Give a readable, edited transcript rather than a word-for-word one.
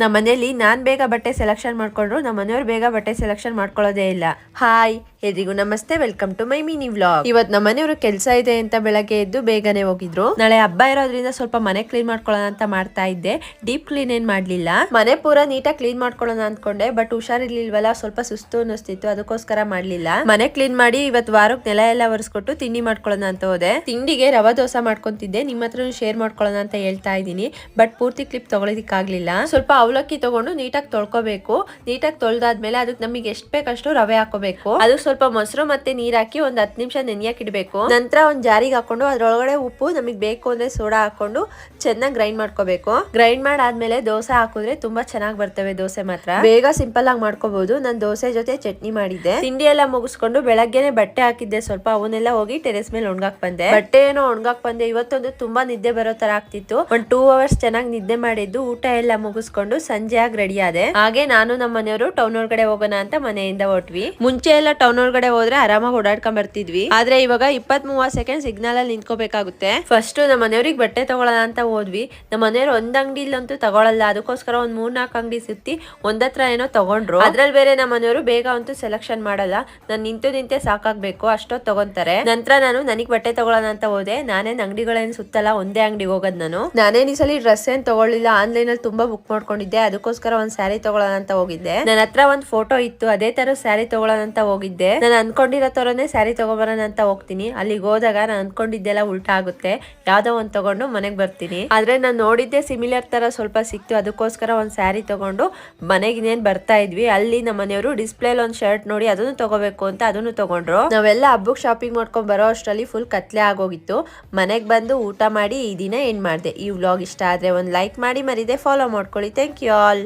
ನಮ್ಮ ಮನೆಯಲ್ಲಿ ನಾನು ಬೇಗ ಬಟ್ಟೆ ಸೆಲೆಕ್ಷನ್ ಮಾಡ್ಕೊಂಡ್ರು ನಮ್ಮ ಮನೆಯವ್ರು ಬೇಗ ಬಟ್ಟೆ ಸೆಲೆಕ್ಷನ್ ಮಾಡ್ಕೊಳ್ಳೋದೇ ಇಲ್ಲ. ಹಾಯ್ ಎಲ್ರಿಗೂ ನಮಸ್ತೆ, welcome to my mini vlog. ಇವತ್ತು ನಮ್ಮ ಮನೆಯವರು ಕೆಲಸ ಇದೆ ಅಂತ ಬೆಳಗ್ಗೆ ಎದ್ದು ಬೇಗನೆ ಹೋಗಿದ್ರು. ನಾಳೆ ಹಬ್ಬ ಇರೋದ್ರಿಂದ ಸ್ವಲ್ಪ ಮನೆ ಕ್ಲೀನ್ ಮಾಡ್ಕೊಳ್ಳೋಣ ಅಂತ ಮಾಡ್ತಾ ಇದ್ದೆ. ಡೀಪ್ ಕ್ಲೀನ್ ಏನ್ ಮಾಡ್ಲಿಲ್ಲ, ಮನೆ ಪೂರ ನೀಟಾಗಿ ಕ್ಲೀನ್ ಮಾಡ್ಕೊಳ್ಳೋಣ ಅನ್ಕೊಂಡೆ. ಬಟ್ ಹುಷಾರಿರ್ಲಿಲ್ವಲ್ಲ, ಸ್ವಲ್ಪ ಸುಸ್ತು ಅನ್ನಿಸ್ತಿತ್ತು, ಅದಕ್ಕೋಸ್ಕರ ಮಾಡ್ಲಿಲ್ಲ. ಮನೆ ಕ್ಲೀನ್ ಮಾಡಿ ಇವತ್ತು ವಾರಕ್ಕೆ ನೆಲ ಎಲ್ಲ ಒರೆಸ್ಕೊಟ್ಟು ತಿಂಡಿ ಮಾಡ್ಕೊಳ್ಳೋಣ ಅಂತ ಹೋದೆ. ತಿಂಡಿಗೆ ರವಾ ದೋಸೆ ಮಾಡ್ಕೊಂತಿದ್ದೆ, ನಿಮ್ಮ ಹತ್ರ ಶೇರ್ ಮಾಡ್ಕೊಳ್ಳೋಣ ಅಂತ ಹೇಳ್ತಾ ಇದ್ದೀನಿ. ಬಟ್ ಪೂರ್ತಿ ಕ್ಲಿಪ್ ತಗೊಳೋದಿಕ್ಕಾಗ್ಲಿಲ್ಲ. ಸ್ವಲ್ಪ ಅವಲಕ್ಕಿ ತಗೊಂಡು ನೀಟಾಗಿ ತೊಳ್ಕೊಬೇಕು. ನೀಟಾಗಿ ತೊಳ್ದಾದ್ಮೇಲೆ ಅದಕ್ಕೆ ನಮಗೆ ಎಷ್ಟು ಬೇಕಷ್ಟು ರವೆ ಹಾಕೋಬೇಕು. ಅದಕ್ಕೆ ಸ್ವಲ್ಪ ಮೊಸರು ಮತ್ತೆ ನೀರ್ ಹಾಕಿ ಒಂದ್ 10 ನಿಮಿಷ ನೆನೆಯಕ್ಕೆ ಇಡಬೇಕು. ನಂತರ ಒಂದ್ ಜಾರಿಗೆ ಹಾಕೊಂಡು ಅದ್ರೊಳಗಡೆ ಉಪ್ಪು, ನಮಗೆ ಬೇಕು ಅಂದ್ರೆ ಸೋಡಾ ಹಾಕೊಂಡು ಚೆನ್ನಾಗಿ ಗ್ರೈಂಡ್ ಮಾಡ್ಕೋಬೇಕು. ಗ್ರೈಂಡ್ ಮಾಡಾದ್ಮೇಲೆ ದೋಸೆ ಹಾಕಿದ್ರೆ ತುಂಬಾ ಚೆನ್ನಾಗಿ ಬರ್ತವೆ ದೋಸೆ. ಮಾತ್ರ ಬೇಗ ಸಿಂಪಲ್ ಆಗಿ ಮಾಡ್ಕೋಬಹುದು. ನಾನು ದೋಸೆ ಜೊತೆ ಚಟ್ನಿ ಮಾಡಿದ್ದೆ. ತಿಂಡಿ ಎಲ್ಲ ಮುಗಿಸ್ಕೊಂಡು ಬೆಳಗ್ಗೆನೆ ಬಟ್ಟೆ ಹಾಕಿದ್ದೆ ಸ್ವಲ್ಪ, ಅವನ್ನೆಲ್ಲ ಹೋಗಿ ಟೆರೆಸ್ ಮೇಲೆ ಒಣಗಾಕ್ ಬಂದೆ. ಬಟ್ಟೆ ಏನೋ ಒಣಗಾಕ್ ಬಂದೆ. ಇವತ್ತೊಂದು ತುಂಬಾ ನಿದ್ದೆ ಬರೋ ತರ ಆಗ್ತಿತ್ತು. ಒಂದ್ 2 ಅವರ್ಸ್ ಚೆನ್ನಾಗಿ ನಿದ್ದೆ ಮಾಡಿದ್ದು, ಊಟ ಎಲ್ಲ ಮುಗಿಸ್ಕೊಂಡು ಸಂಜೆ ಆಗಿ ರೆಡಿ ಆದೆ. ಹಾಗೆ ನಾನು ನಮ್ಮ ಮನೆಯವರು ಟೌನ್ ಒಳಗಡೆ ಹೋಗೋಣ ಅಂತ ಮನೆಯಿಂದ ಹೊರಟ್ವಿ. ಮುಂಚೆ ಎಲ್ಲ ಟೌನ್ ಒಳಗಡೆ ಹೋದ್ರೆ ಆರಾಮಾಗಿ ಓಡಾಡ್ಕೊಂಡ್ ಬರ್ತಿದ್ವಿ. ಆದ್ರೆ ಇವಾಗ 20-30 ಸೆಕೆಂಡ್ ಸಿಗ್ನಲ್ ಅಲ್ಲಿ ನಿಂತ್ಕೋಬೇಕಾಗುತ್ತೆ. ಫಸ್ಟ್ ನಮ್ಮ ಮನೆಯವ್ರಿಗೆ ಬಟ್ಟೆ ತಗೊಳ್ಳೋಣ ಅಂತ ಹೋದ್ವಿ. ನಮ್ಮ ಮನೆಯವ್ರು ಒಂದ್ ಅಂಗಡಿಲಂತೂ ತಗೊಳಲ್ಲ, ಅದಕ್ಕೋಸ್ಕರ ಒಂದ್ 3-4 ಅಂಗಡಿ ಸುತ್ತಿ ಒಂದತ್ರ ಏನೋ ತಗೊಂಡ್ರು. ಅದ್ರಲ್ಲಿ ಬೇರೆ ನಮ್ಮ ಮನೆಯವರು ಬೇಗ ಅಂತೂ ಸೆಲೆಕ್ಷನ್ ಮಾಡಲ್ಲ. ನಾನು ನಿಂತೆ ಸಾಕಾಗ್ಬೇಕು ಅಷ್ಟೊತ್ತು ತಗೊಂತಾರೆ. ನಂತರ ನಾನು ನನಗ್ ಬಟ್ಟೆ ತಗೊಳ್ಳೋಣ ಅಂತ ಹೋದೆ. ನಾನೇನ್ ಅಂಗಡಿಗಳೇನ್ ಸುತ್ತಲ್ಲ, ಒಂದೇ ಅಂಗಡಿಗೆ ಹೋಗೋದ್ ನಾನು. ನಾನೇನ್ ಈ ಸಲ ಡ್ರೆಸ್ ಏನ್ ತಗೊಳ್ಳಿಲ್ಲ, ಆನ್ಲೈನ್ ಅಲ್ಲಿ ತುಂಬಾ ಬುಕ್ ಮಾಡ್ಕೊಂಡಿದ್ದೆ. ಅದಕ್ಕೋಸ್ಕರ ಒಂದ್ ಸ್ಯಾರಿ ತಗೊಳ್ಳೋಣ ಅಂತ ಹೋಗಿದ್ದೆ. ನನ್ನ ಹತ್ರ ಒಂದ್ ಫೋಟೋ ಇತ್ತು, ಅದೇ ತರ ಸ್ಯಾರಿ ತಗೊಳ್ಳೋಣ ಅಂತ ಹೋಗಿದ್ದೆ. ನಾನು ಅನ್ಕೊಂಡಿರೋ ತರನೇ ಸ್ಯಾರಿ ತಗೊಬರೋಣ ಅಂತ ಹೋಗ್ತೀನಿ. ಅಲ್ಲಿಗೆ ಹೋದಾಗ ನಾನು ಅನ್ಕೊಂಡಿದ್ದೆಲ್ಲ ಉಲ್ಟಾ ಆಗುತ್ತೆ. ಯಾವ್ದೋ ಒಂದ್ ತಗೊಂಡು ಮನೆಗ್ ಬರ್ತೀನಿ. ಆದ್ರೆ ನಾನು ನೋಡಿದ್ದೆ ಸಿಮಿಲರ್ ತರ ಸ್ವಲ್ಪ ಸಿಕ್ತು, ಅದಕ್ಕೋಸ್ಕರ ಒಂದ್ ಸ್ಯಾರಿ ತಗೊಂಡು ಮನೆಗೆ ಇನ್ನೇನ್ ಬರ್ತಾ ಇದ್ವಿ. ಅಲ್ಲಿ ನಮ್ಮ ಮನೆಯವರು ಡಿಸ್ಪ್ಲೇ ಒಂದ್ ಶರ್ಟ್ ನೋಡಿ ಅದನ್ನು ತಗೋಬೇಕು ಅಂತ ಅದನ್ನು ತಗೊಂಡ್ರು. ನಾವೆಲ್ಲ ಹಬ್ಬಕ್ಕೆ ಶಾಪಿಂಗ್ ಮಾಡ್ಕೊಂಡ್ ಬರೋ ಅಷ್ಟರಲ್ಲಿ ಫುಲ್ ಕತ್ಲೆ ಆಗೋಗಿತ್ತು. ಮನೆಗ್ ಬಂದು ಊಟ ಮಾಡಿ ಈ ದಿನ ಏನ್ ಮಾಡ್ದೆ. ಈ ವ್ಲಾಗ್ ಇಷ್ಟ ಆದ್ರೆ ಒಂದ್ ಲೈಕ್ ಮಾಡಿ, ಮರಿದೆ ಫಾಲೋ ಮಾಡ್ಕೊಳ್ಳಿ. Thank you all.